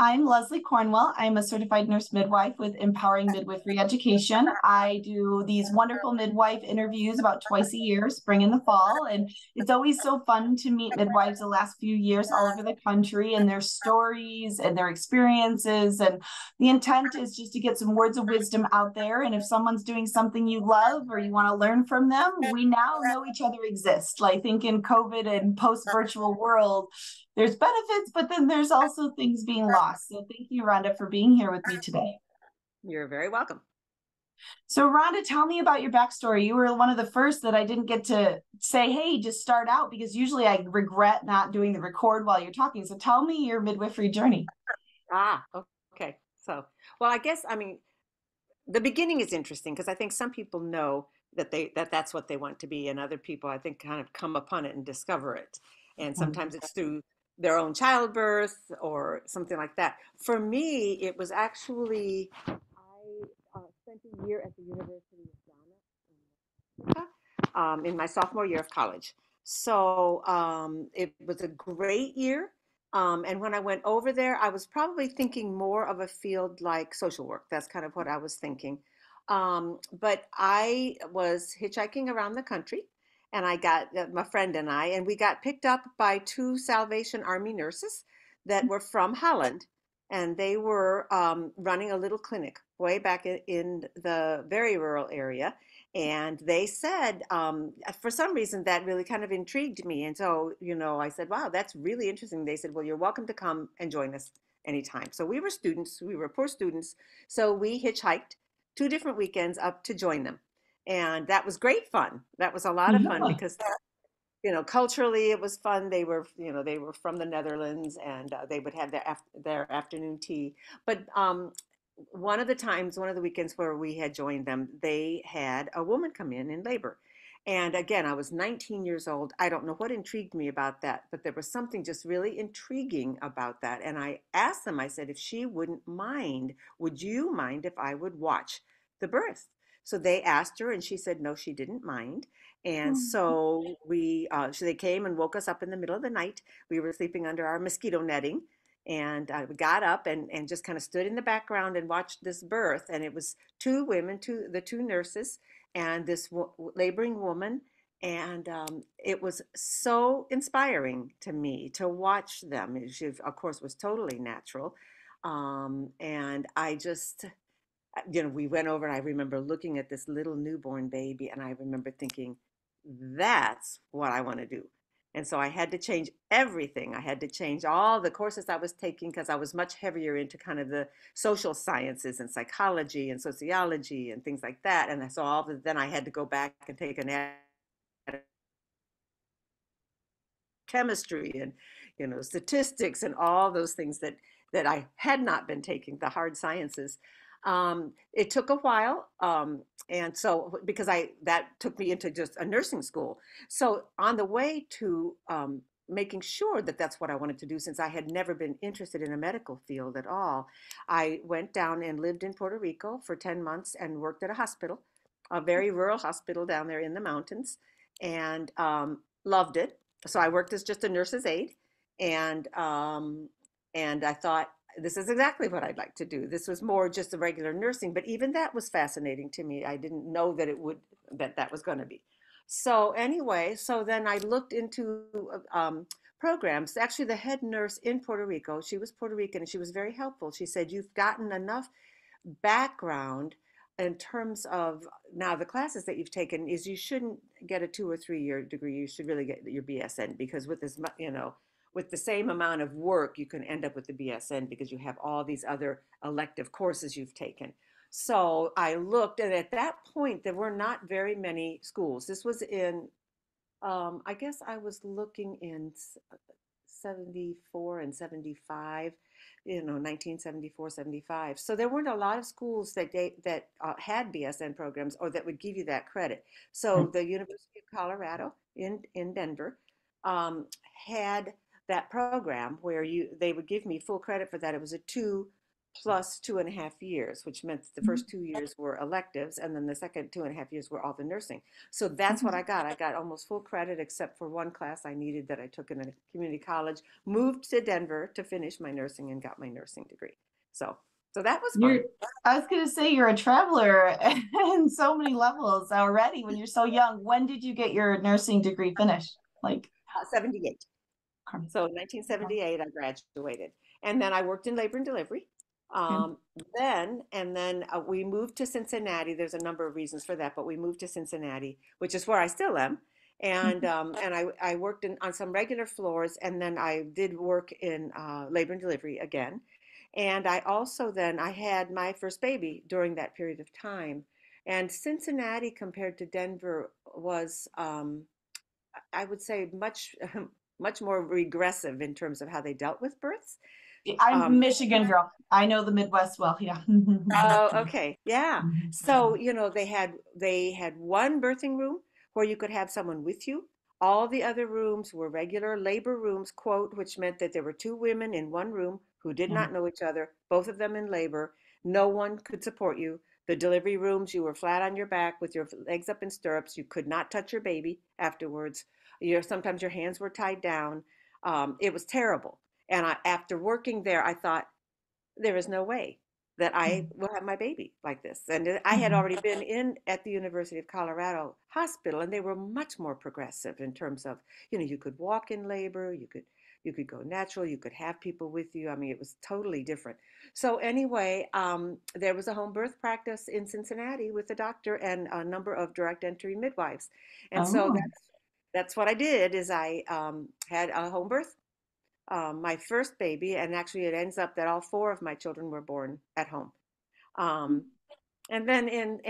I'm Leslie Cornwell. I'm a certified nurse midwife with Empowering Midwifery Education. I do these wonderful midwife interviews about twice a year, spring and the fall. And it's always so fun to meet midwives the last few years all over the country and their stories and their experiences. And the intent is just to get some words of wisdom out there. And if someone's doing something you love or you want to learn from them, we now know each other exists. I think in COVID and post virtual world, there's benefits, but then there's also things being lost. So thank you, Rhonda, for being here with me today. You're very welcome. So Rhonda, tell me about your backstory. You were one of the first that I didn't get to say, hey, just start out, because usually I regret not doing the record while you're talking. So tell me your midwifery journey. Ah, okay. So, well, I mean, the beginning is interesting because I think some people know that's what they want to be, and other people, I think, kind of come upon it and discover it. And sometimes it's through their own childbirth or something like that. For me, it was actually I spent a year at the University of Ghana in my sophomore year of college. So it was a great year. And when I went over there, I was probably thinking more of a field like social work. That's kind of what I was thinking. But I was hitchhiking around the country, and I got my friend and we got picked up by two Salvation Army nurses that were from Holland. And they were running a little clinic way back in the very rural area. And they said, for some reason, that really kind of intrigued me. And so, I said, wow, that's really interesting. They said, well, you're welcome to come and join us anytime. So we were students, we were poor students. So we hitchhiked 2 different weekends up to join them. And that was great fun. That was a lot of fun Yeah. because culturally it was fun. They were from the Netherlands, and they would have their afternoon tea. But one of the weekends where we had joined them, they had a woman come in labor. And again, I was 19 years old. I don't know what intrigued me about that, but there was something just really intriguing about that. And I asked them, I said, if she wouldn't mind, would you mind if I would watch the birth? So they asked her, and she said no, she didn't mind. And so so they came and woke us up in the middle of the night. We were sleeping under our mosquito netting, and I got up and just kind of stood in the background and watched this birth. And it was two women, the two nurses, and this laboring woman. And it was so inspiring to me to watch them. She, of course, was totally natural. And I just, we went over, and I remember looking at this little newborn baby, and I remember thinking, that's what I want to do. And so I had to change everything. I had to change all the courses I was taking because I was much heavier into kind of the social sciences and psychology and sociology and things like that. And so then I had to go back and take an chemistry and statistics and all those things that I had not been taking, the hard sciences. It took a while, and so because that took me into just a nursing school. So on the way to making sure that that's what I wanted to do, since I had never been interested in a medical field at all, I went down and lived in Puerto Rico for 10 months and worked at a hospital, a very rural hospital down there in the mountains, and loved it. So I worked as just a nurse's aide, and I thought, this is exactly what I'd like to do. This was more just a regular nursing, but even that was fascinating to me. I didn't know that was going to be. So anyway, so then I looked into programs. Actually, the head nurse in Puerto Rico, she was Puerto Rican, and she was very helpful. She said, you've gotten enough background in terms of now the classes that you've taken is you shouldn't get a 2 or 3 year degree. You should really get your BSN, because with this, with the same amount of work, you can end up with the BSN because you have all these other elective courses you've taken. So I looked, and at that point, there were not very many schools. This was in, I guess I was looking in 74 and 75, 1974, 75. So there weren't a lot of schools that had BSN programs or that would give you that credit. So the University of Colorado in Denver had that program where they would give me full credit for that. It was a plus 2.5 years, which meant the first 2 years were electives, and then the second 2.5 years were all the nursing. So that's what I got. I got almost full credit except for one class I needed that I took in a community college, moved to Denver to finish my nursing and got my nursing degree. So, so that was You're, fun. I was going to say you're a traveler in so many levels already when you're so young. When did you get your nursing degree finished? Like, 78. okay. So 1978, I graduated. And then I worked in labor and delivery. Okay. Um, and then we moved to Cincinnati. There's a number of reasons for that, but we moved to Cincinnati, which is where I still am. And I worked on some regular floors, and then I did work in labor and delivery again. And I also then I had my first baby during that period of time. And Cincinnati compared to Denver was, I would say, much much more regressive in terms of how they dealt with births. I'm Um, Michigan girl. I know the Midwest well. Yeah. oh, okay, yeah. So they had one birthing room where you could have someone with you. All the other rooms were regular labor rooms, quote, which meant that there were two women in one room who did Yeah. not know each other, both of them in labor. No one could support you. The delivery rooms, you were flat on your back with your legs up in stirrups. You could not touch your baby afterwards. Sometimes your hands were tied down. It was terrible. And after working there, I thought, there is no way that I will have my baby like this. And I had already been in at the University of Colorado hospital, and they were much more progressive in terms of, you could walk in labor, you could go natural, you could have people with you. I mean, it was totally different. So anyway, there was a home birth practice in Cincinnati with a doctor and a number of direct entry midwives, and so Oh. that's what I did. Is I had a home birth, my first baby, and actually it ends up that all four of my children were born at home. Um, and then in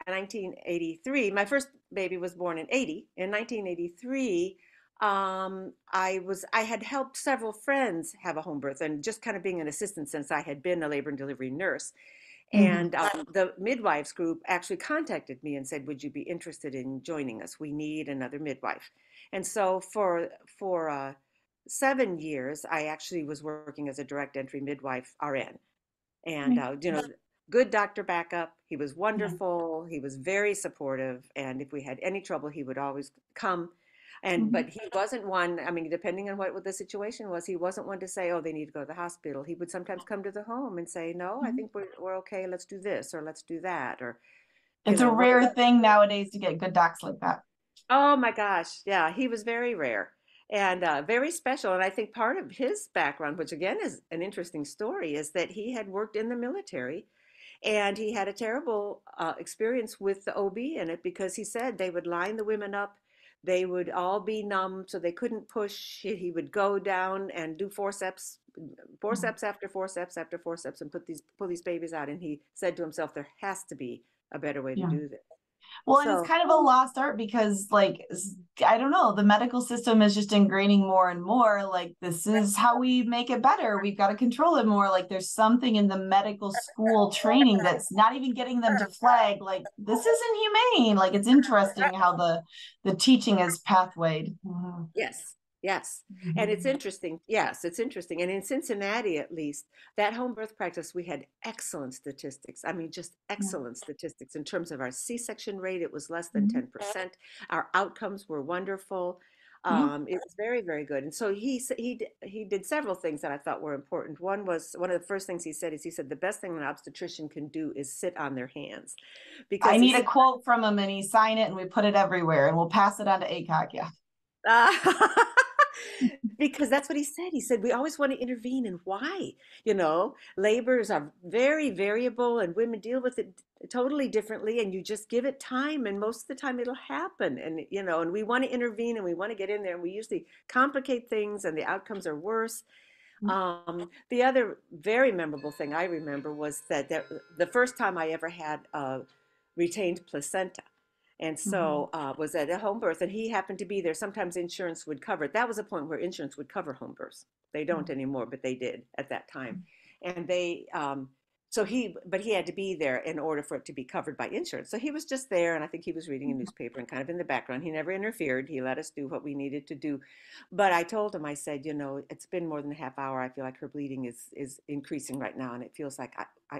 1983, my first baby was born in 80. In 1983, I had helped several friends have a home birth and just kind of being an assistant since I had been a labor and delivery nurse. Mhm. And the midwives group actually contacted me and said, "Would you be interested in joining us? We need another midwife." And so for 7 years, I actually was working as a direct entry midwife RN, and good doctor backup. He was Yeah. wonderful. He was very supportive, and if we had any trouble, he would always come. And Mhm. but he wasn't one. I mean, depending on what the situation was, he wasn't one to say, "Oh, they need to go to the hospital." He would sometimes come to the home and say, "No, I Mhm. think we're okay. Let's do this or let's do that," or It's a what. rare thing nowadays to get good docs like that. Oh my gosh, yeah, he was very rare and very special. And I think part of his background, which again is an interesting story, is that he had worked in the military and he had a terrible experience with the OB in it because he said they would line the women up. They would all be numb, so they couldn't push. He would go down and do forceps, Mhm. forceps after forceps after forceps, and pull these babies out. And he said to himself, there has to be a better way to Yeah. do this. Well, and it's So kind of a lost art because, like, I don't know, the medical system is just ingraining more and more. Like, this is how we make it better. We've got to control it more. Like, there's something in the medical school training that's not even getting them to flag, like, this isn't humane. Like, it's interesting how the teaching is pathwayed. Mhm. yes, yes. And it's Mhm. interesting. Yes, it's interesting. And in Cincinnati, at least, that home birth practice, we had excellent statistics. I mean, just Yeah. excellent statistics in terms of our C-section rate. It was less than Mhm. 10%. Our outcomes were wonderful. Yeah. It was very, very good. And so he did several things that I thought were important. One was one of the first things he said is he said the best thing an obstetrician can do is sit on their hands, I because he need a said quote from him and he sign it and we put it everywhere and we'll pass it on to ACOG. Yeah. Uh, because that's what he said. He said, we always want to intervene, and why? Labors are very variable, and women deal with it totally differently, and you just give it time, and most of the time it'll happen. And we want to intervene and we want to get in there, and we usually complicate things, and the outcomes are worse. The other very memorable thing I remember was that the first time I ever had a retained placenta. And Mhm. so was at a home birth, and he happened to be there. Sometimes insurance would cover it. That was a point where insurance would cover home births. They don't anymore, but they did at that time. And they but he had to be there in order for it to be covered by insurance. So he was just there, and I think he was reading a newspaper and kind of in the background. He never interfered. He let us do what we needed to do. But I told him, I said, it's been more than a half hour. I feel like her bleeding is increasing right now, and it feels like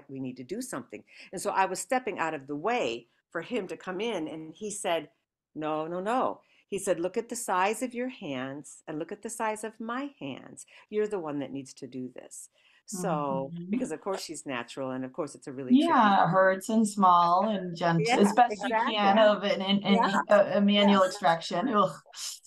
we need to do something. And so I was stepping out of the way for him to come in, and he said, no, no, no. He said, look at the size of your hands and look at the size of my hands. You're the one that needs to do this. So, Mhm. because of course she's natural, and of course it's a really tricky Yeah, it thing. hurts and small and gentle Yeah, as best you can exactly. of Yeah, a yeah, manual extraction. Ugh.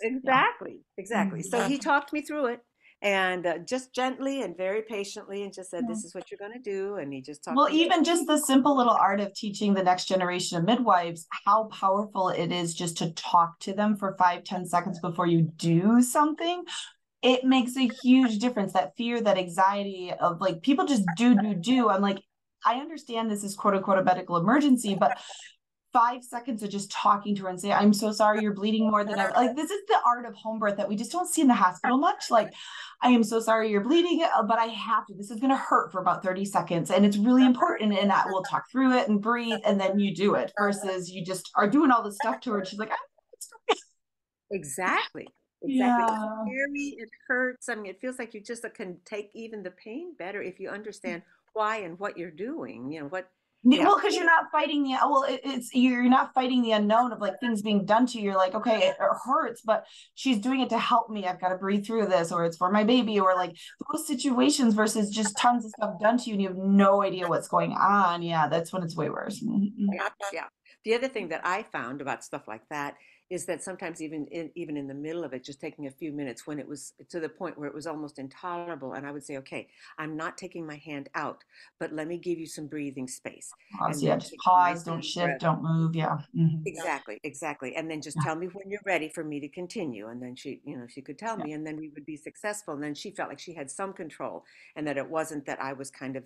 Yeah. exactly, exactly. So Mhm. he talked me through it, and just gently and very patiently, and just said, Yeah. "This is what you're going to do," and he just talked Well, me even through. just the simple little art of teaching the next generation of midwives how powerful it is just to talk to them for 5, 10 seconds before you do something. It makes a huge difference. That fear, that anxiety of like people just do. I'm like, I understand this is quote unquote a medical emergency, but 5 seconds of just talking to her and say, I'm so sorry, you're bleeding more than ever. Like, this is the art of home birth that we just don't see in the hospital much. Like, I am so sorry you're bleeding, but I have to. This is going to hurt for about 30 seconds. And it's really important. And that we'll talk through it and breathe. And then you do it versus you just are doing all this stuff to her. And she's like, Exactly, exactly. It's yeah. scary. It hurts. I mean, it feels like you just can take even the pain better if you understand why and what you're doing. What? Yeah, Well, because you're not fighting the it's you're not fighting the unknown of like things being done to you. You're like, okay, it hurts, but she's doing it to help me. I've got to breathe through this, or it's for my baby, or like those situations versus just tons of stuff done to you and you have no idea what's going on. Yeah, that's when it's way worse. Mhm. yeah, yeah. The other thing that I found about stuff like that is that sometimes even in the middle of it, just taking a few minutes when it was to the point where it was almost intolerable, and I would say, okay, I'm not taking my hand out, but let me give you some breathing space, Pause. and Yeah, then just take a pause. nice Don't deep shift. breath. Don't move. Yeah. Mhm. Exactly, exactly. And then just Yeah. tell me when you're ready for me to continue. And then she could tell Yeah. me, and then we would be successful. And then she felt like she had some control, and that it wasn't that I was kind of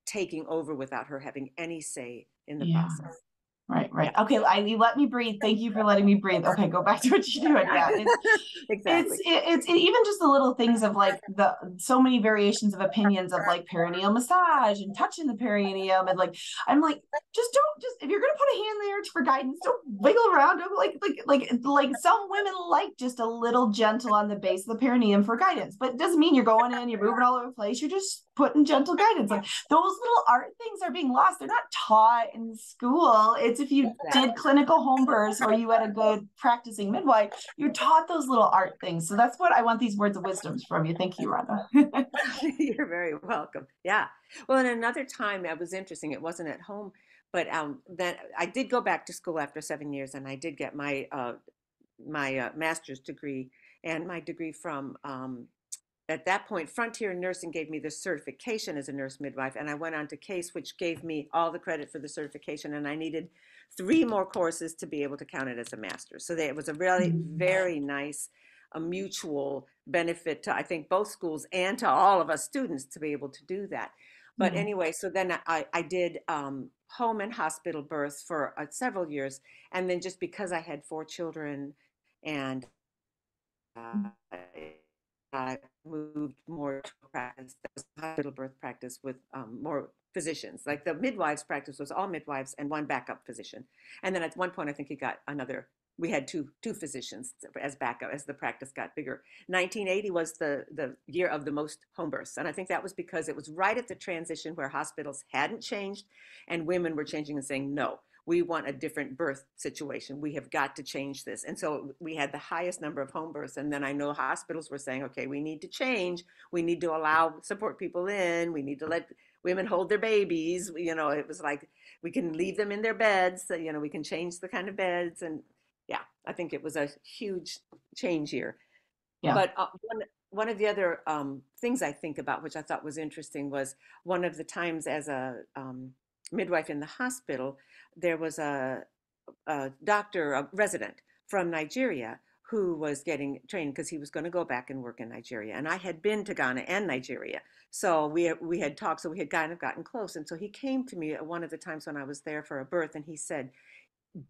taking over without her having any say in the Yeah. process. Right. Yeah. Right. Okay. You let me breathe. Thank you for letting me breathe. Okay. Go back to what you're doing. Yeah. Exactly. Even just the little things of like the so many variations of opinions of like perineal massage and touching the perineum and like I'm like just if you're gonna put a hand there for guidance, don't wiggle around. Don't like some women like just a little gentle on the base of the perineum for guidance, but it doesn't mean you're going in, you're moving all over the place. You're just putting gentle guidance. Like those little art things are being lost. They're not taught in school. It's if you did Exactly. clinical home births or you had a good practicing midwife, you're taught those little art things. So that's what I want these words of wisdoms from you. Thank you, Rhonda. You're very welcome. Yeah. Well, and another time it was interesting. It wasn't at home, but then I did go back to school after 7 years, and I did get my master's degree and my degree from at that point, Frontier Nursing gave me the certification as a nurse midwife, and I went on to CASE, which gave me all the credit for the certification, and I needed 3 more courses to be able to count it as a master's. So it was a really very nice, a mutual benefit to I think both schools and to all of us students to be able to do that. But Yeah. anyway, so then I did home and hospital births for several years, and then just because I had 4 children and uh, I moved more to a practice that was a hospital birth practice with more physicians. Like the midwives practice was all midwives and one backup physician. And then at one point, I think he got another. We had two physicians as backup as the practice got bigger. 1980 was the year of the most home births, and I think that was because it was right at the transition where hospitals hadn't changed, and women were changing and saying no, we want a different birth situation. We have got to change this. And so we had the highest number of home births. And then I know hospitals were saying, okay, we need to change. We need to allow support people in. We need to let women hold their babies. It was like we can leave them in their beds. So, we can change the kind of beds. And yeah, I think it was a huge change here. Yeah. But one of the other things I think about, which I thought was interesting, was one of the times as a midwife in the hospital, there was a doctor, a resident from Nigeria who was getting trained because he was going to go back and work in Nigeria. And I had been to Ghana and Nigeria. So we had talked, so we had kind of gotten close. And so he came to me at one of the times when I was there for a birth, and he said,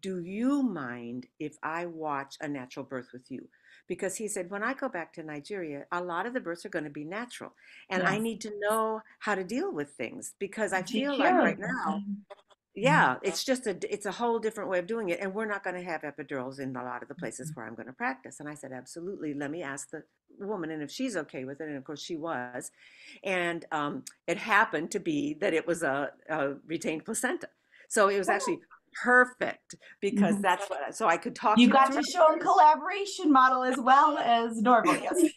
do you mind if I watch a natural birth with you? Because he said, when I go back to Nigeria, a lot of the births are going to be natural. And I Yes. need to know how to deal with things because I Take feel like care right of now, them. yeah, it's a whole different way of doing it. And we're not going to have epidurals in a lot of the places Mhm. where I'm going to practice. And I said, absolutely. Let me ask the woman. And if she's okay with it. And of course she was. And it happened to be that it was a retained placenta. So it was actually perfect because Mhm. that's what, so I could talk You you got through. to show a collaboration model as well as normal. Yes.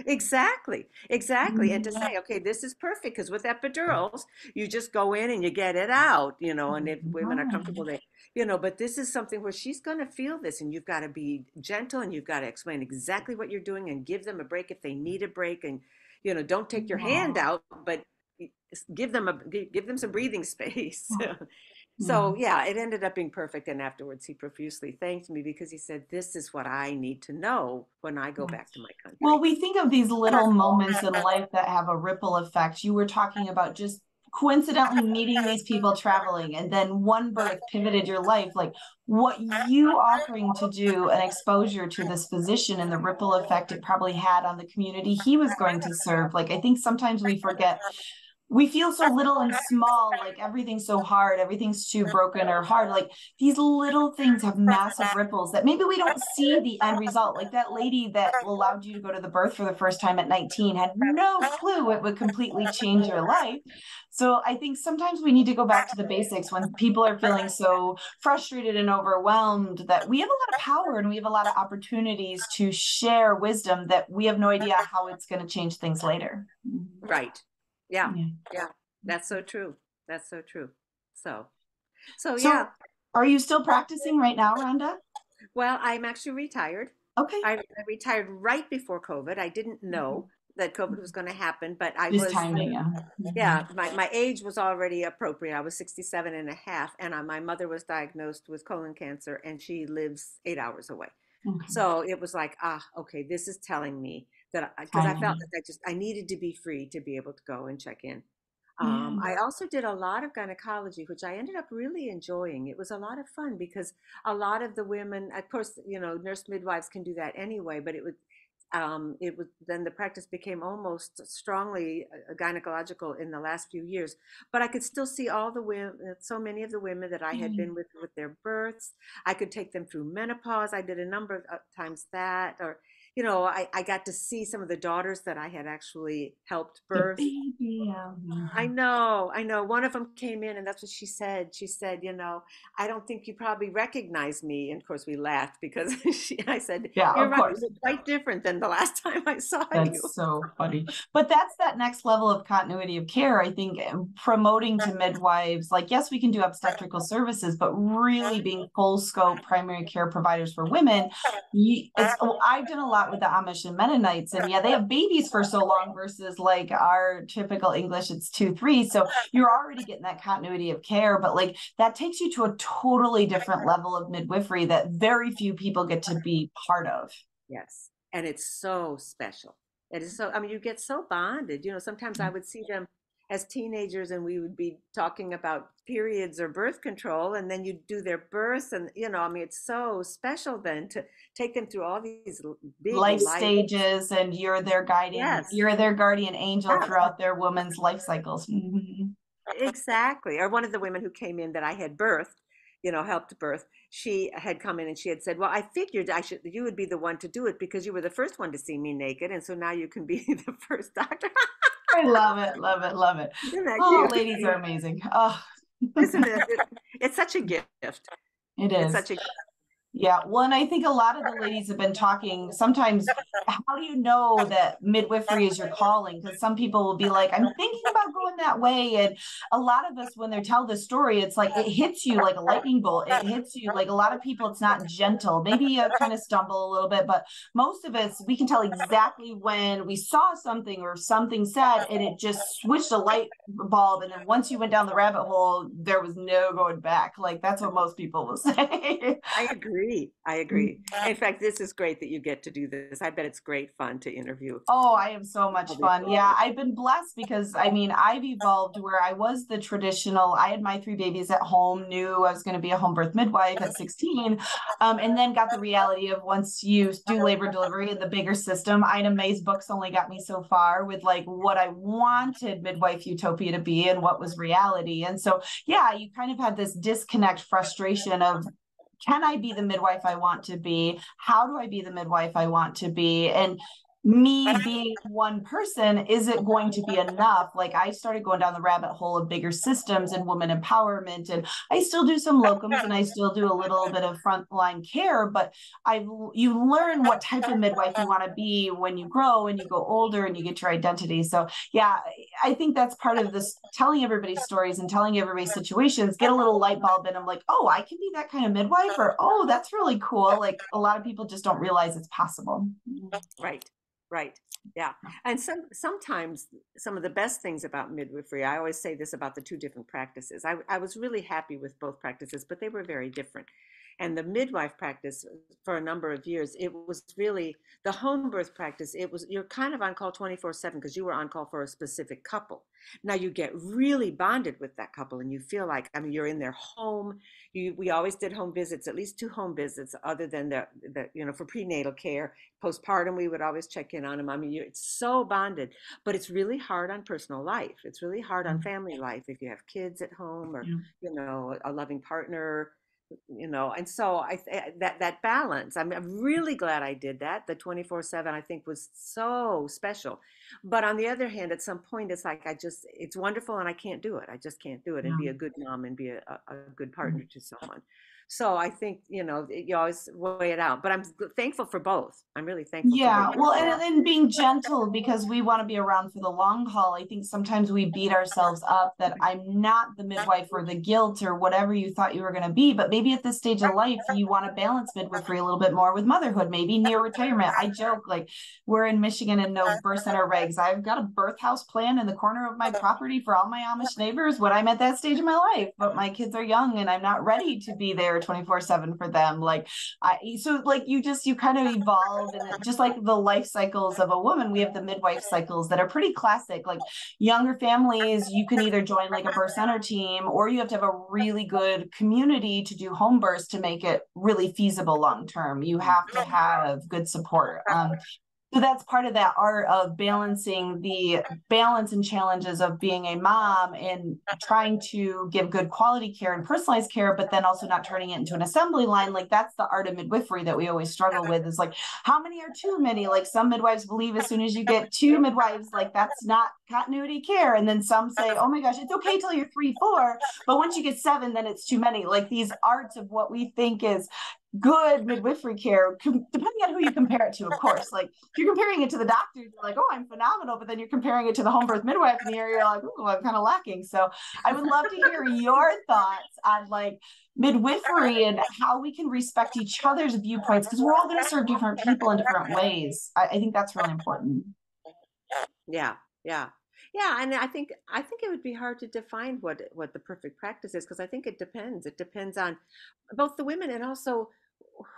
Exactly, exactly. And to Mhm. say, okay, this is perfect because with epidurals, you just go in and you get it out, and if women are comfortable, Mhm. but this is something where she's going to feel this and you've got to be gentle and you've got to explain exactly what you're doing and give them a break if they need a break and, don't take your hand Aw. out, but give them some breathing space. Yeah. So yeah, it ended up being perfect. And afterwards, he profusely thanked me because he said, "This is what I need to know when I go Yeah. back to my Well, country." we think of these little moments in life that have a ripple effect. You were talking about just coincidentally meeting these people traveling, and then one birth pivoted your life. Like what you offering to do an exposure to this physician and the ripple effect it probably had on the community he was going to serve. Like I think sometimes we forget we feel so little and small, like everything's so hard, everything's too broken or hard. Like these little things have massive ripples that maybe we don't see the end result. Like that lady that allowed you to go to the birth for the first time at 19 had no clue it would completely change your life. So I think sometimes we need to go back to the basics when people are feeling so frustrated and overwhelmed that we have a lot of power and we have a lot of opportunities to share wisdom that we have no idea how it's going to change things later. Right. Yeah. Yeah. Yeah. That's so true. That's so true. So, so So yeah. are you still practicing right now, Rhonda? Well, I'm actually retired. Okay. I retired right before COVID. I didn't know that COVID was going to happen, but I Just was, timing, yeah. yeah, my age was already appropriate. I was 67 and a half, and my mother was diagnosed with colon cancer, and she lives 8 hours away. Okay. So it was like, okay, this is telling me that because I felt Timing. that I needed to be free to be able to go and check in. Yeah. I also did a lot of gynecology, which I ended up really enjoying. It was a lot of fun because a lot of the women, of course, nurse midwives can do that anyway, but it was then the practice became almost strongly gynecological in the last few years. But I could still see all the women, so many of the women that I had Yeah. been with their births. I could take them through menopause. I did a number of times that, or I got to see some of the daughters that I had actually helped The birth. baby. I know, I know. One of them came in, and that's what she said. She said, I don't think you probably recognize me. And of course, we laughed because I said, Yeah, you're of right. You course. look quite different than the last time I saw you. That's so funny. But that's that next level of continuity of care. I think promoting to midwives, like, yes, we can do obstetrical services, but really being full scope primary care providers for women. I've done a lot with the Amish and Mennonites, and yeah, they have babies for so long versus like our typical English, it's 2, 3. So you're already getting that continuity of care, but like that takes you to a totally different level of midwifery that very few people get to be part of. Yes. And it's so special. It is so, I mean, you get so bonded. Sometimes I would see them as teenagers and we would be talking about periods or birth control, and then you do their births. And, I mean, it's so special then to take them through all these big Life life. stages, and Yes. you're their guardian angel Yeah. throughout their woman's life cycles. Mm-hmm. Exactly. Or one of the women who came in that I had birthed, helped birth, she had come in and she had said, "Well, I figured you would be the one to do it because you were the first one to see me naked. And so now you can be the first doctor." I love it, love it, love it. Isn't that Oh, cute? ladies are amazing. Oh, Isn't it? It's such a gift. it It's is. such a gift. Yeah, well, and I think a lot of the ladies have been talking. Sometimes, how do you know that midwifery is your calling? Because some people will be like, I'm thinking about going that way. And a lot of us, when they tell this story, it's like it hits you like a lightning bolt. It hits you like a lot of people, it's not gentle. Maybe you kind of stumble a little bit, but most of us, we can tell exactly when we saw something or something said, and it just switched a light bulb. And then once you went down the rabbit hole, there was no going back. Like that's what most people will say. I agree. agree. I agree. In fact, this is great that you get to do this. I bet it's great fun to interview Oh, I have so all much these fun. Yeah, women. I've been blessed because I mean, I've evolved where I was the traditional, I had my three babies at home, knew I was going to be a home birth midwife at 16, and then got the reality of once you do labor delivery in the bigger system, Ina May's books only got me so far with like what I wanted midwife utopia to be and what was reality. And so, yeah, you kind of had this disconnect frustration of, can I be the midwife I want to be? How do I be the midwife I want to be? And me being one person, is it going to be enough? Like I started going down the rabbit hole of bigger systems and women empowerment, and I still do some locums and I still do a little bit of frontline care, but you learn what type of midwife you want to be when you grow and you go older and you get your identity. So yeah, I think that's part of this, telling everybody stories and telling everybody situations, get a little light bulb and I'm like, oh, I can be that kind of midwife, or oh, that's really cool. Like a lot of people just don't realize it's possible. Right, right. Yeah. And sometimes some of the best things about midwifery, I always say this about the two different practices. I was really happy with both practices, but they were very different. And the midwife practice for a number of years, it was really the home birth practice. It was, you're kind of on call 24/7 because you were on call for a specific couple. Now you get really bonded with that couple and you feel like, I mean, you're in their home. We always did home visits, at least two home visits, other than for prenatal care. Postpartum, we would always check in on them. I mean, it's so bonded, but it's really hard on personal life. It's really hard on family life if you have kids at home or, Yeah. a loving partner, and so that balance, I'm really glad I did that. The 24/7, I think, was so special. But on the other hand, at some point, it's like, it's wonderful and I can't do it. I just can't do it and be a good mom and be a good partner to someone. So I think, you always weigh it out, but I'm thankful for both. I'm really thankful for what Yeah, you well, did. and then being gentle because we want to be around for the long haul. I think sometimes we beat ourselves up that I'm not the midwife or the guilt or whatever you thought you were going to be. But maybe at this stage of life, you want to balance midwifery a little bit more with motherhood, maybe near retirement. I joke like we're in Michigan and no birth center regs. I've got a birth house plan in the corner of my property for all my Amish neighbors when I'm at that stage of my life. But my kids are young and I'm not ready to be there 24/7 for them. So like you kind of evolve, and just like the life cycles of a woman, we have the midwife cycles that are pretty classic. Like younger families, you can either join like a birth center team or you have to have a really good community to do home births to make it really feasible long term. You have to have good support. So that's part of that art of balancing the balance and challenges of being a mom and trying to give good quality care and personalized care, but then also not turning it into an assembly line. Like that's the art of midwifery that we always struggle with, is like, how many are too many? Like some midwives believe as soon as you get two midwives, like that's not continuity care. And then some say, oh my gosh, it's okay till you're 3, 4, but once you get 7, then it's too many. Like these arts of what we think is good midwifery care, depending on who you compare it to, of course. Like if you're comparing it to the doctors, you're like, oh, I'm phenomenal, but then you're comparing it to the home birth midwife in the area, you're like, oh, I'm kind of lacking. So I would love to hear your thoughts on like midwifery and how we can respect each other's viewpoints, because we're all going to serve different people in different ways. I think that's really important. Yeah, yeah. Yeah, and I think it would be hard to define what the perfect practice is, because I think it depends. It depends on both the women and also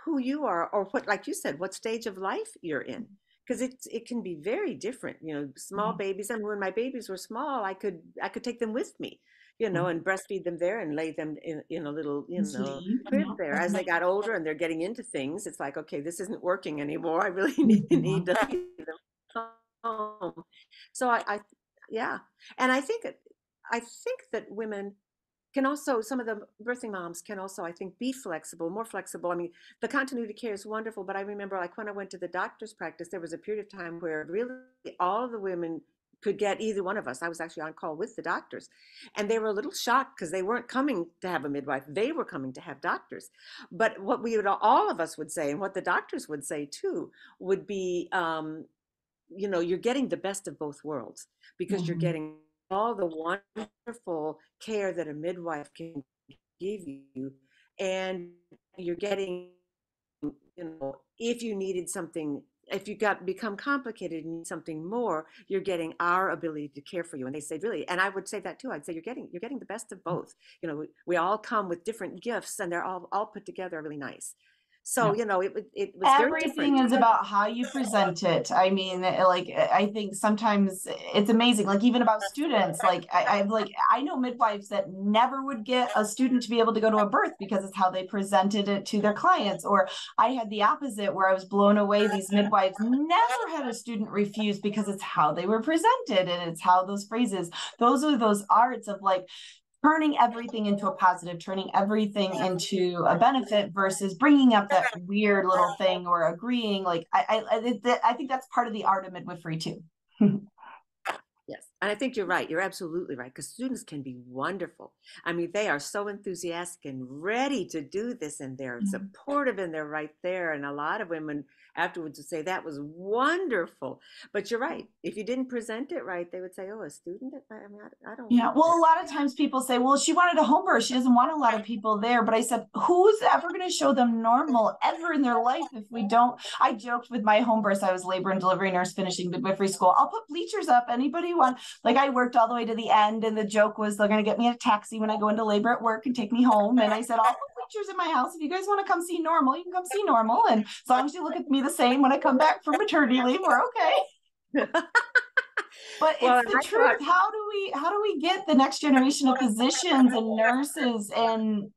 who you are, or what, like you said, what stage of life you're in. Because it can be very different. Small babies. And when my babies were small, I could take them with me, and breastfeed them there and lay them in a little, Sleep. crib there. As they got older and they're getting into things, it's like, okay, this isn't working anymore. I really need to leave them home. So yeah, and I think that women can also, some of the birthing moms can also, I think, be flexible, more flexible. I mean, the continuity care is wonderful, but I remember like when I went to the doctor's practice, there was a period of time where really all of the women could get either one of us. I was actually on call with the doctors, and they were a little shocked because they weren't coming to have a midwife. They were coming to have doctors. But what we would, all of us would say, and what the doctors would say too, would be, you're getting the best of both worlds, because you're Mm-hmm. getting all the wonderful care that a midwife can give you, and you're getting, if you needed something, if you got become complicated and need something more, you're getting our ability to care for you. And they say, really, and I would say that too. I'd say you're getting the best of both. We all come with different gifts, and they're all put together really nice. So, it was very Everything different. is about how you present it. I mean, like, I think sometimes it's amazing, like even about students, like I know midwives that never would get a student to be able to go to a birth because it's how they presented it to their clients. Or I had the opposite where I was blown away. These midwives never had a student refuse because it's how they were presented, and it's how those phrases, those are those arts of like turning everything into a positive, turning everything into a benefit versus bringing up that weird little thing or agreeing. Like I think that's part of the art of midwifery too. Yes. And I think you're right. You're absolutely right. Because students can be wonderful. I mean, they are so enthusiastic and ready to do this, and they're supportive, and they're right there. And a lot of women afterwards would say, that was wonderful. But you're right. If you didn't present it right, they would say, oh, a student? I mean, I don't Yeah, want well, this. a lot of times people say, well, she wanted a home birth. She doesn't want a lot of people there. But I said, who's ever going to show them normal ever in their life if we don't? I joked with my home births. I was labor and delivery nurse finishing midwifery school. I'll put bleachers up. Anybody want? Like I worked all the way to the end, and the joke was they're going to get me a taxi when I go into labor at work and take me home. And I said, I'll put bleachers in my house. If you guys want to come see normal, you can come see normal. And as long as you look at me the same when I come back from maternity leave, we're okay. But Well, it's and the I thought, truth. How do we get the next generation of physicians and nurses and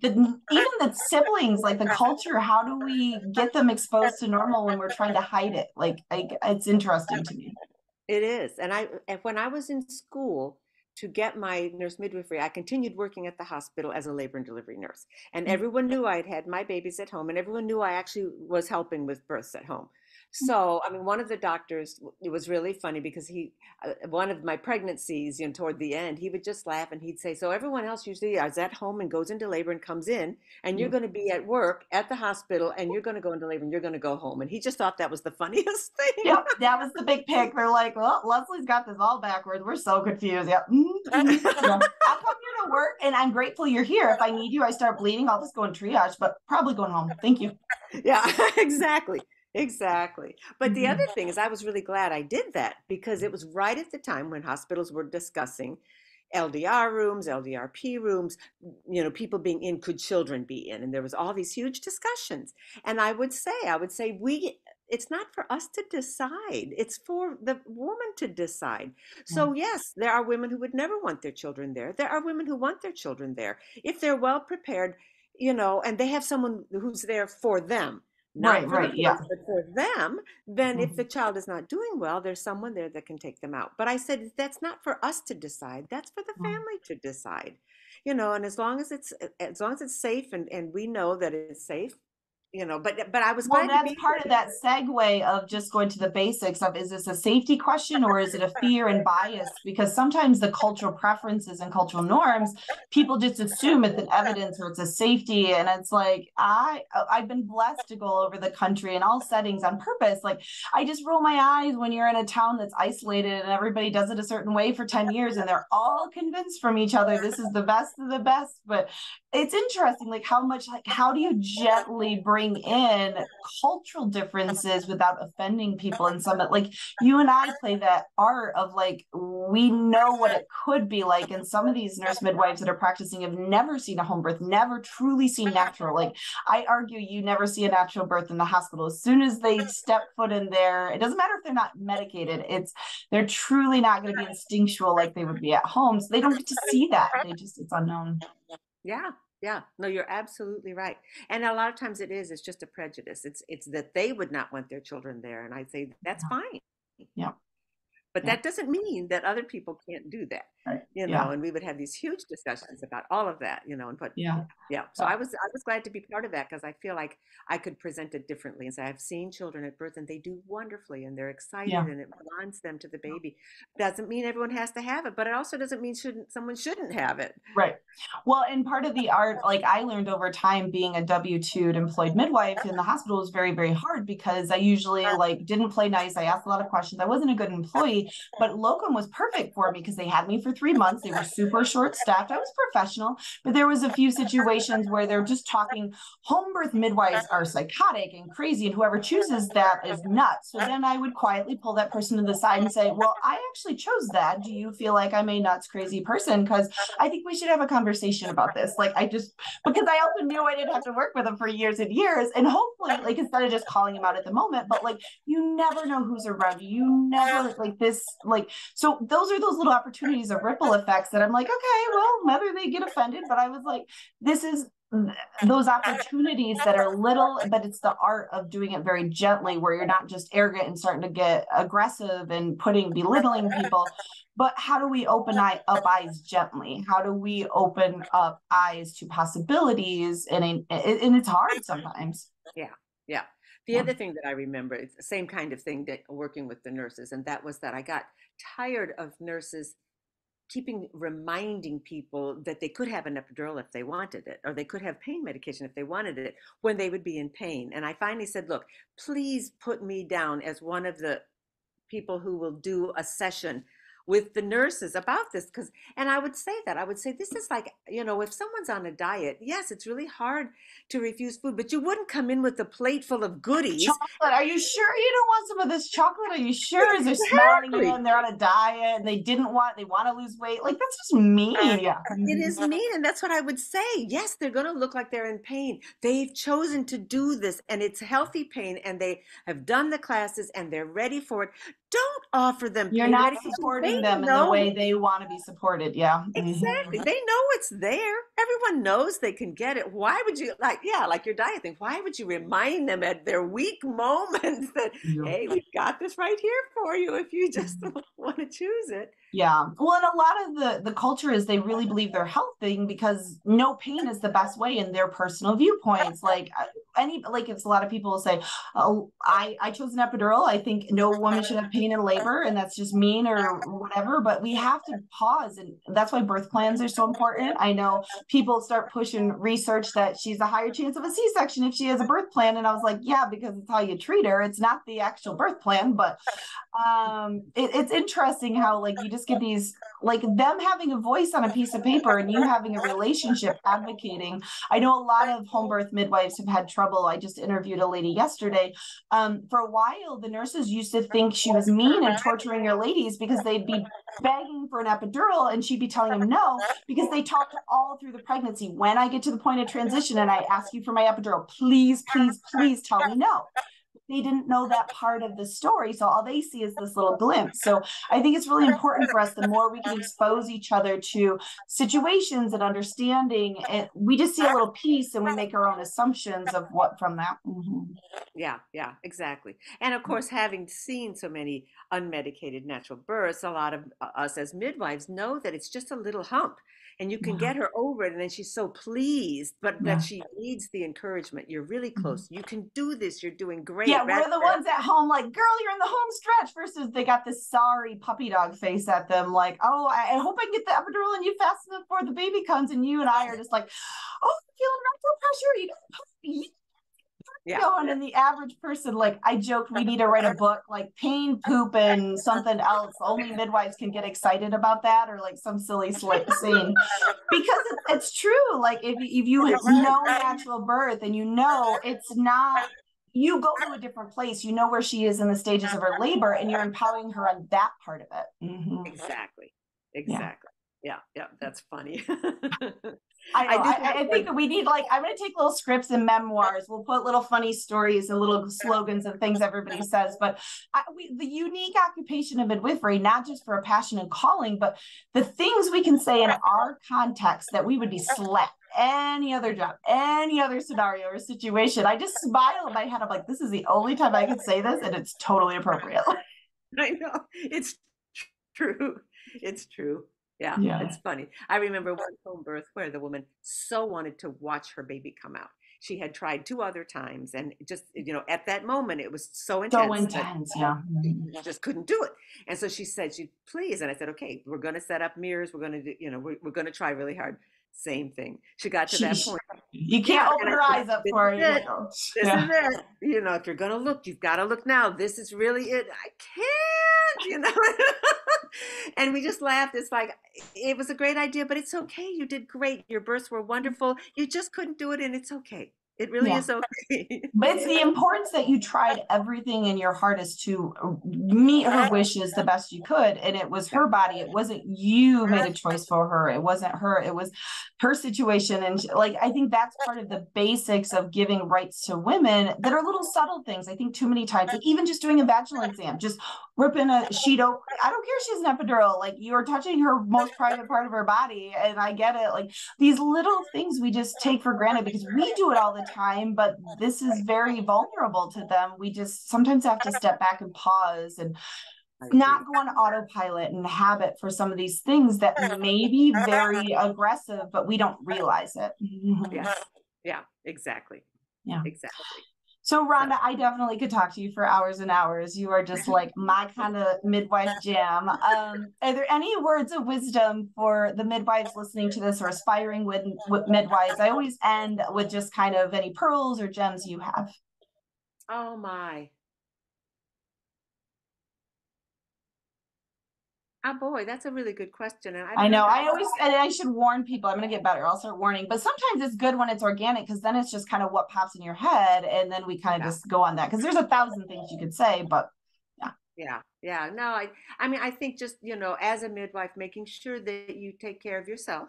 even the siblings, like the culture, how do we get them exposed to normal when we're trying to hide it? Like it's interesting to me. it is. And when I was in school to get my nurse midwifery, I continued working at the hospital as a labor and delivery nurse. And everyone knew I'd had my babies at home, and everyone knew I actually was helping with births at home. So, I mean, one of the doctors, it was really funny because one of my pregnancies, toward the end, he would just laugh and he'd say, so everyone else usually is at home and goes into labor and comes in, and you're going to be at work at the hospital, and you're going to go into labor and you're going to go home. And he just thought that was the funniest thing. Yep, that was the big pick. They're like, well, Leslie's got this all backwards. We're so confused. Yep. Mm-hmm. Yeah. I'll come here to work, and I'm grateful you're here. If I need you, I start bleeding, I'll just go in triage, but probably going home. Thank you. Yeah, exactly. Exactly. But the other Mm-hmm. thing is, I was really glad I did that because it was right at the time when hospitals were discussing LDR rooms, LDRP rooms, people being in, could children be in? And there was all these huge discussions. And I would say it's not for us to decide. It's for the woman to decide. Yeah. So yes, there are women who would never want their children there. There are women who want their children there. If they're well prepared, and they have someone who's there for them, not Right, for the right. Yeah. kids, but for them, then if Mhm. the child is not doing well, there's someone there that can take them out. But I said, that's not for us to decide. That's for the family to decide. And as long as it's safe and we know that it's safe, but I was Well, glad to that's be part of there. that segue of just going to the basics of, is this a safety question or is it a fear and bias? Because sometimes the cultural preferences and cultural norms, people just assume it's an evidence or it's a safety. And it's like, I've been blessed to go all over the country in all settings on purpose. Like I just roll my eyes when you're in a town that's isolated and everybody does it a certain way for 10 years and they're all convinced from each other this is the best of the best. But it's interesting, like how do you gently bring in cultural differences without offending people? And some, like you and I play that art of like, we know what it could be like, and some of these nurse midwives that are practicing have never seen a home birth, never truly seen natural. Like I argue you never see a natural birth in the hospital. As soon as they step foot in there, it doesn't matter if they're not medicated, they're truly not going to be instinctual like they would be at home. So they don't get to see that. It's unknown. Yeah, yeah. No, you're absolutely right. And a lot of times it's just a prejudice. It's that they would not want their children there. And I say that's fine. Yeah. But Yeah. that doesn't mean that other people can't do that, Right. Yeah. and we would have these huge discussions about all of that, and what, Yeah. yeah. So I was glad to be part of that because I feel like I could present it differently and say, I've seen children at birth and they do wonderfully and they're excited Yeah. and it bonds them to the baby. Doesn't mean everyone has to have it, but it also doesn't mean someone shouldn't have it. Right. Well, and part of the art, like I learned over time being a W-2'd employed midwife in the hospital was very, very hard because I usually like didn't play nice. I asked a lot of questions. I wasn't a good employee. quickly. But locum was perfect for me because they had me for 3 months. They were super short staffed. I was professional, but there was a few situations where they're just talking home birth midwives are psychotic and crazy, and whoever chooses that is nuts. So then I would quietly pull that person to the side and say, well, I actually chose that. Do you feel like I'm a nuts, crazy person? Because I think we should have a conversation about this. Like, because I also knew I didn't have to work with them for years and years. And hopefully, like, instead of just calling him out at the moment, but like, you never know who's around you. You never, like, this, like, so those are those little opportunities of ripple effects that I'm like, okay, well, whether they get offended, but I was like, this is those opportunities that are little, but it's the art of doing it very gently, where you're not just arrogant and starting to get aggressive and belittling people. But how do we open up eyes gently? How do we open up eyes to possibilities? And it's hard sometimes. Yeah, yeah. The Yeah. other thing that I remember, it's the same kind of thing that working with the nurses, and that was that I got tired of nurses keeping reminding people that they could have an epidural if they wanted it, or they could have pain medication if they wanted it when they would be in pain. And I finally said, look, please put me down as one of the people who will do a session with the nurses about this. Because, and I would say that, I would say, this is like, if someone's on a diet, yes, it's really hard to refuse food, but you wouldn't come in with a plate full of goodies. Chocolate. Are you sure you don't want some of this chocolate? Are you sure? Is they're smelling you Exactly. and they're on a diet and they want to lose weight? Like, that's just mean. Yeah. It is mean, and that's what I would say. Yes, they're going to look like they're in pain. They've chosen to do this, and it's healthy pain, and they have done the classes, and they're ready for it. Don't offer them You're pain not medication. They supporting them in the know. way they want to be supported. Yeah. Exactly. They know it's there. Everyone knows they can get it. Why would you, like your diet thing, why would you remind them at their weak moments that, Yeah. hey, we've got this right here for you if you just want to choose it? Yeah. Well, and a lot of the culture is they really believe they're healthy because no pain is the best way in their personal viewpoints. Like it's a lot of people will say, oh, I chose an epidural. I think no woman should have pain in labor, and that's just mean or whatever. But we have to pause, and that's why birth plans are so important. I know people start pushing research that she's a higher chance of a C-section if she has a birth plan, and I was like, yeah, because it's how you treat her. It's not the actual birth plan, but it's interesting how like you just get these, like, them having a voice on a piece of paper and you having a relationship advocating. I know a lot of home birth midwives have had trouble. I just interviewed a lady yesterday. For a while the nurses used to think she was mean and torturing her ladies because they'd be begging for an epidural and she'd be telling them no, because they talked all through the pregnancy. When I get to the point of transition and I ask you for my epidural, please, please, please tell me no. They didn't know that part of the story. So all they see is this little glimpse. So I think it's really important for us, the more we can expose each other to situations and understanding, and we just see a little piece and we make our own assumptions of what from that. Yeah, yeah, exactly. And of course, having seen so many unmedicated natural births, a lot of us as midwives know that it's just a little hump and you can Yeah. get her over it. And then she's so pleased, but that Yeah. she needs the encouragement. You're really close. You can do this. You're doing Yeah, great. we're Rather the than, ones at home, like, girl, you're in the home stretch, versus they got this sorry puppy dog face at them, like, oh, I hope I can get the epidural and you fast enough before the baby comes. And you and I are just like, oh, I'm feeling mental pressure. You got yeah. going. And the average person, like, I joked we need to write a book like pain, poop, and something else. Only midwives can get excited about that, or like some silly saying, because it's true. Like, if you know natural birth and you know it's not, you go to a different place, you know where she is in the stages of her labor, and you're empowering her on that part of it. Exactly. Yeah. Exactly. Yeah. Yeah. That's funny. I know. I do think I think we need, like, I'm going to take little scripts and memoirs. We'll put little funny stories and little slogans and things everybody says. But the unique occupation of midwifery, not just for a passion and calling, but the things we can say in our context that we would be slapped any other job, any other scenario or situation. I just smile in my head. I'm like, this is the only time I can say this, and it's totally appropriate. I know. It's true. It's true. Yeah, Yeah. it's funny. I remember one home birth where the woman so wanted to watch her baby come out. She had tried two other times, and just, at that moment, it was so So intense that intense. Yeah. she just couldn't do it. And so she said, please. And I said, okay, we're going to set up mirrors. We're going to do, we're going to try really hard. Same thing. She got to She, that point. you can't Yeah, open and I her said, eyes up this for is it. it. This is Yeah. it. If you're gonna look, you've got to look now. This is really it. I can't. And we just laughed. It's like it was a great idea, but it's okay. You did great. Your births were wonderful. You just couldn't do it, and it's okay. It really Yeah. is okay. But it's the importance that you tried everything in your hardest to meet her wishes the best you could. And it was Yeah. her body. It wasn't you made a choice for her. It wasn't her. It was her situation. And like, I think that's part of the basics of giving rights to women that are little subtle things. I think too many times, like even just doing a vaginal exam, just ripping a sheet open. I don't care if she's an epidural. Like you're touching her most private part of her body. And I get it. Like these little things we just take for granted because we do it all the time, but this is very vulnerable to them. We just sometimes have to step back and pause and I agree. not go on autopilot and habit for some of these things that may be very aggressive, but we don't realize it. Yes. Yeah, exactly. Yeah. Exactly. So So, Rhonda, I definitely could talk to you for hours and hours. You are just like my kind of midwife jam. Are there any words of wisdom for the midwives listening to this or aspiring with midwives? I always end with just kind of any pearls or gems you have. oh my. Oh boy, that's a really good question. And I I don't know know. if I I always, and I should warn people. I'm going to get better. I'll start warning. But sometimes it's good when it's organic because then it's just kind of what pops in your head, and then we kind of yeah. just go on that because there's 1,000 things you could say, but yeah, Yeah, yeah. No, I mean, I think just, as a midwife, making sure that you take care of yourself,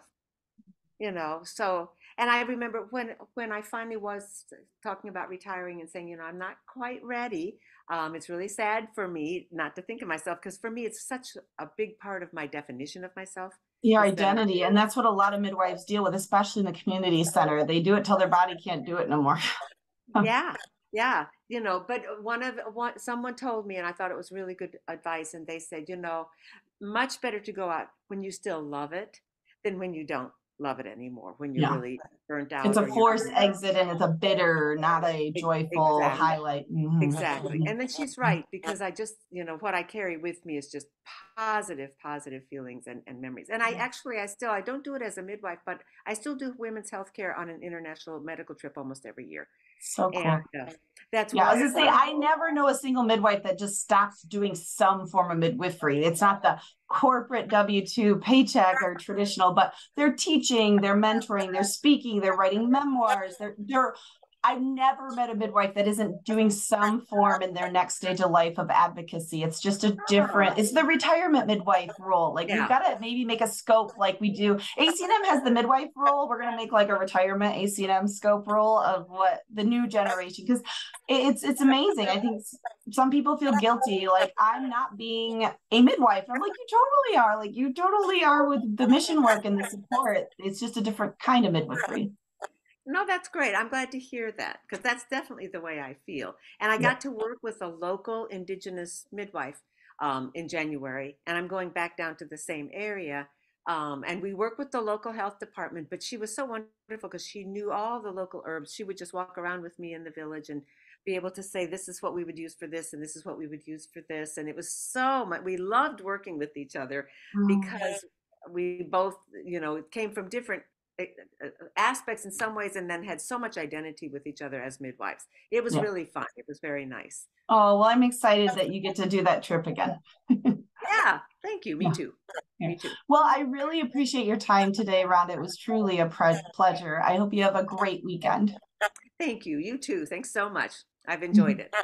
So, and I remember when I finally was talking about retiring and saying, I'm not quite ready. It's really sad for me not to think of myself because for me, it's such a big part of my definition of myself your is that identity, and that's what a lot of midwives deal with, especially in the community center. They do it till their body can't do it no more. yeah, yeah, but someone told me, and I thought it was really good advice, and they said, much better to go out when you still love it than when you don't love it anymore, when you're Yeah. really burnt It's out a or you're forced exit and it's a bitter, not a joyful exactly. highlight. Exactly. And then she's right because I just, what I carry with me is just positive feelings and memories. And I don't do it as a midwife, but I still do women's health care on an international medical trip almost every year. So And cool. that's Yeah, I was one, gonna say I never know a single midwife that just stops doing some form of midwifery. It's not the corporate W-2 paycheck or traditional, but they're teaching, they're mentoring, they're speaking, they're writing memoirs. They're I've never met a midwife that isn't doing some form in their next stage of life of advocacy. It's just a different, it's the retirement midwife role. Like we've yeah, got to maybe make a scope like we do. ACNM has the midwife role. We're going to make like a retirement ACNM scope role of what the new generation, because it's amazing. I think some people feel guilty, like I'm not being a midwife. I'm like, you totally are. Like you totally are with the mission work and the support. It's just a different kind of midwifery. no, that's great. I'm glad to hear that because that's definitely the way I feel. And I Yeah. got to work with a local indigenous midwife in January, and I'm going back down to the same area. And we work with the local health department, but she was so wonderful because she knew all the local herbs. She would just walk around with me in the village and be able to say, this is what we would use for this, and this is what we would use for this. And it was so much, we loved working with each other because we both, came from different uh, aspects in some ways and then had so much identity with each other as midwives. It was Yeah. really fun. It was very nice. Oh, well, I'm excited that you get to do that trip again. Yeah, thank you. Me Yeah. too. Yeah. Me too. Well, I really appreciate your time today, Rhonda. It was truly a pleasure. I hope you have a great weekend. Thank you. You too. Thanks so much. I've enjoyed it.